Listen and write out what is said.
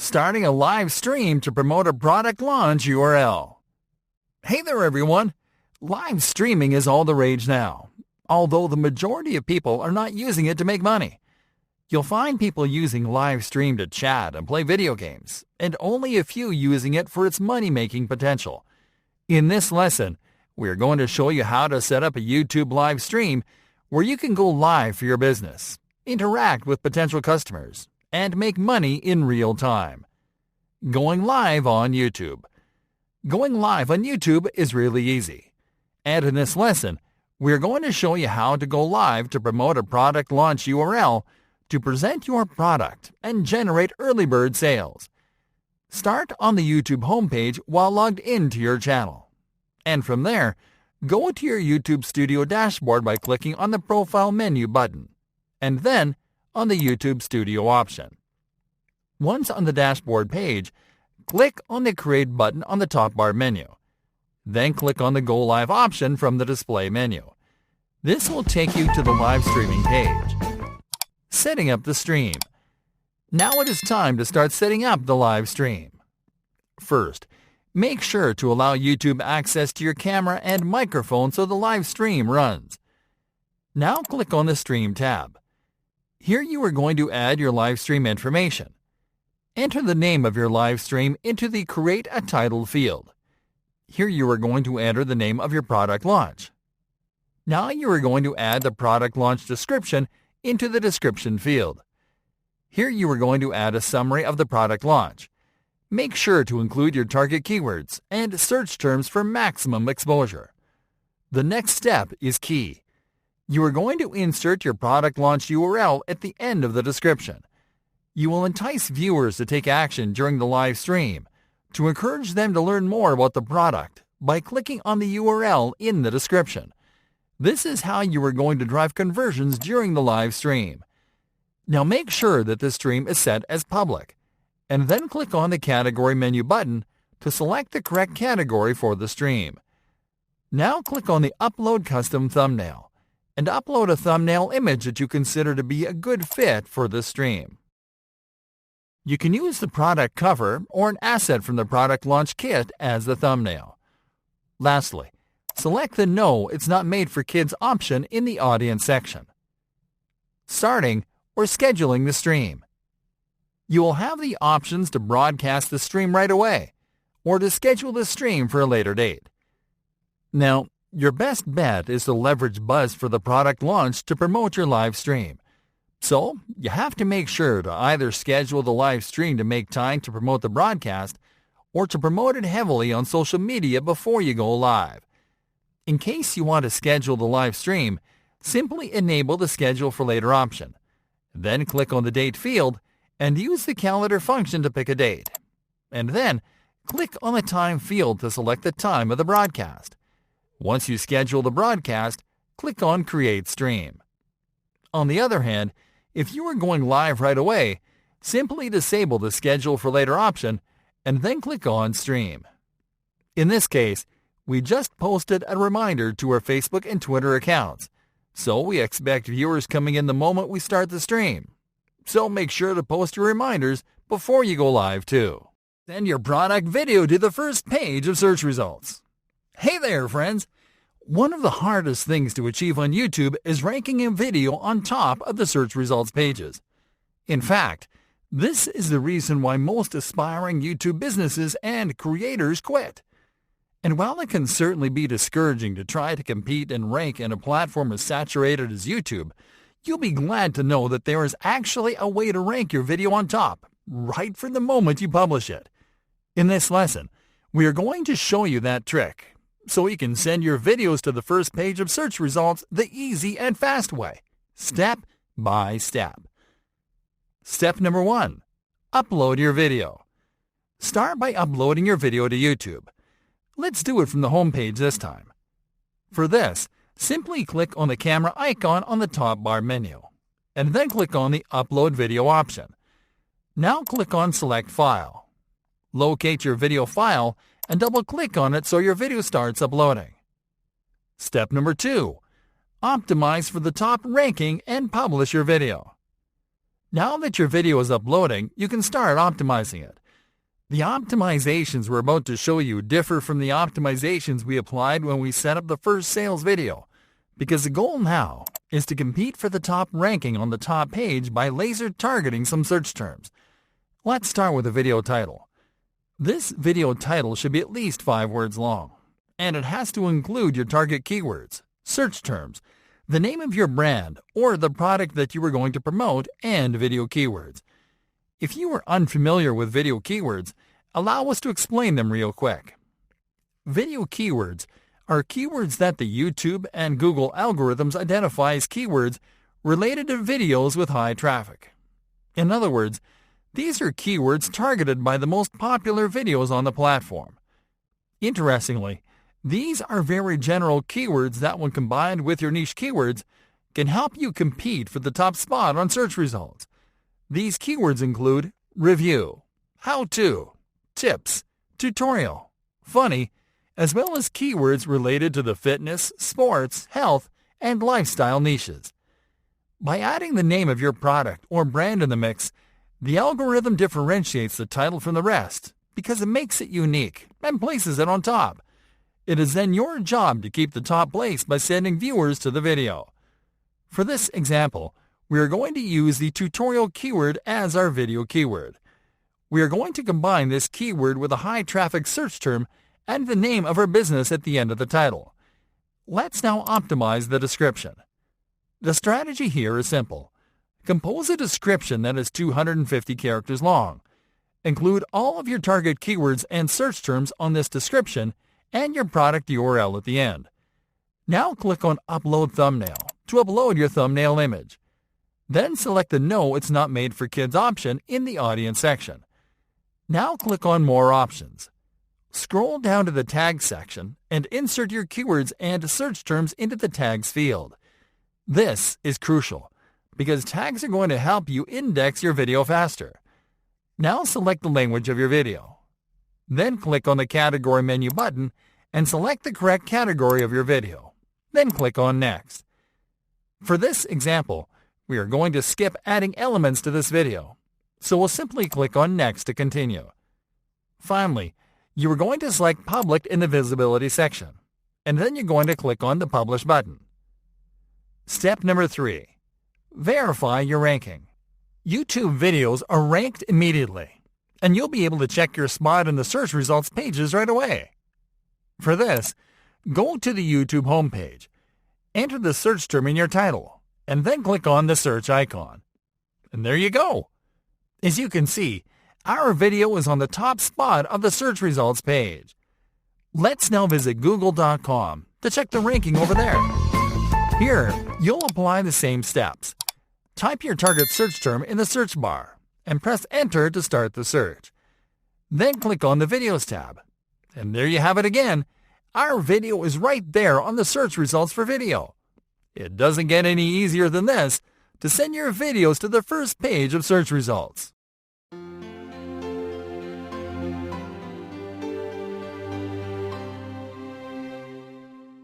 Starting a live stream to promote a product launch URL. Hey there everyone! Live streaming is all the rage now, although the majority of people are not using it to make money. You'll find people using live stream to chat and play video games, and only a few using it for its money-making potential. In this lesson, we're going to show you how to set up a YouTube live stream where you can go live for your business, interact with potential customers, and make money in real time. Going live on YouTube. Going live on YouTube is really easy. And in this lesson, we're going to show you how to go live to promote a product launch URL to present your product and generate early bird sales. Start on the YouTube homepage while logged into your channel. And from there, go to your YouTube Studio dashboard by clicking on the Profile menu button, and then on the YouTube Studio option. Once on the dashboard page, click on the Create button on the top bar menu. Then click on the Go Live option from the display menu. This will take you to the live streaming page. Setting up the stream. Now it is time to start setting up the live stream. First, make sure to allow YouTube access to your camera and microphone so the live stream runs. Now click on the Stream tab. Here you are going to add your live stream information. Enter the name of your live stream into the Create a Title field. Here you are going to enter the name of your product launch. Now you are going to add the product launch description into the description field. Here you are going to add a summary of the product launch. Make sure to include your target keywords and search terms for maximum exposure. The next step is key. You are going to insert your product launch URL at the end of the description. You will entice viewers to take action during the live stream to encourage them to learn more about the product by clicking on the URL in the description. This is how you are going to drive conversions during the live stream. Now make sure that the stream is set as public, and then click on the Category menu button to select the correct category for the stream. Now click on the Upload Custom Thumbnail and upload a thumbnail image that you consider to be a good fit for the stream. You can use the product cover or an asset from the product launch kit as the thumbnail. Lastly, select the No, It's Not Made for Kids option in the Audience section. Starting or scheduling the stream. You will have the options to broadcast the stream right away or to schedule the stream for a later date. Now, your best bet is to leverage buzz for the product launch to promote your live stream. So, you have to make sure to either schedule the live stream to make time to promote the broadcast or to promote it heavily on social media before you go live. In case you want to schedule the live stream, simply enable the Schedule for Later option. Then click on the Date field and use the Calendar function to pick a date. And then click on the Time field to select the time of the broadcast. Once you schedule the broadcast, click on Create Stream. On the other hand, if you are going live right away, simply disable the Schedule for Later option and then click on Stream. In this case, we just posted a reminder to our Facebook and Twitter accounts, so we expect viewers coming in the moment we start the stream. So make sure to post your reminders before you go live too. Send your product video to the first page of search results. Hey there, friends! One of the hardest things to achieve on YouTube is ranking a video on top of the search results pages. In fact, this is the reason why most aspiring YouTube businesses and creators quit. And while it can certainly be discouraging to try to compete and rank in a platform as saturated as YouTube, you'll be glad to know that there is actually a way to rank your video on top, right from the moment you publish it. In this lesson, we are going to show you that trick, so you can send your videos to the first page of search results the easy and fast way, step by step. Step number 1. Upload your video. Start by uploading your video to YouTube. Let's do it from the home page this time. For this, simply click on the camera icon on the top bar menu, and then click on the Upload Video option. Now click on Select File. Locate your video file and double-click on it so your video starts uploading. Step number 2. Optimize for the top ranking and publish your video. Now that your video is uploading, you can start optimizing it. The optimizations we're about to show you differ from the optimizations we applied when we set up the first sales video, because the goal now is to compete for the top ranking on the top page by laser targeting some search terms. Let's start with the video title. This video title should be at least 5 words long, and it has to include your target keywords, search terms, the name of your brand or the product that you are going to promote, and video keywords. If you are unfamiliar with video keywords, allow us to explain them real quick. Video keywords are keywords that the YouTube and Google algorithms identify as keywords related to videos with high traffic. In other words, these are keywords targeted by the most popular videos on the platform. Interestingly, these are very general keywords that, when combined with your niche keywords, can help you compete for the top spot on search results. These keywords include review, how-to, tips, tutorial, funny, as well as keywords related to the fitness, sports, health, and lifestyle niches. By adding the name of your product or brand in the mix, the algorithm differentiates the title from the rest because it makes it unique and places it on top. It is then your job to keep the top place by sending viewers to the video. For this example, we are going to use the tutorial keyword as our video keyword. We are going to combine this keyword with a high-traffic search term and the name of our business at the end of the title. Let's now optimize the description. The strategy here is simple. Compose a description that is 250 characters long. Include all of your target keywords and search terms on this description and your product URL at the end. Now click on Upload Thumbnail to upload your thumbnail image. Then select the No It's Not Made for Kids option in the Audience section. Now click on More Options. Scroll down to the Tags section and insert your keywords and search terms into the Tags field. This is crucial because tags are going to help you index your video faster. Now select the language of your video. Then click on the Category menu button and select the correct category of your video. Then click on Next. For this example, we are going to skip adding elements to this video, so we'll simply click on Next to continue. Finally, you are going to select Public in the Visibility section, and then you're going to click on the Publish button. Step number 3. Verify your ranking. YouTube videos are ranked immediately, and you'll be able to check your spot in the search results pages right away. For this, go to the YouTube homepage, enter the search term in your title, and then click on the search icon. And there you go. As you can see, our video is on the top spot of the search results page. Let's now visit google.com to check the ranking over there. Here, you'll apply the same steps. Type your target search term in the search bar and press Enter to start the search. Then click on the Videos tab. And there you have it again. Our video is right there on the search results for video. It doesn't get any easier than this to send your videos to the first page of search results.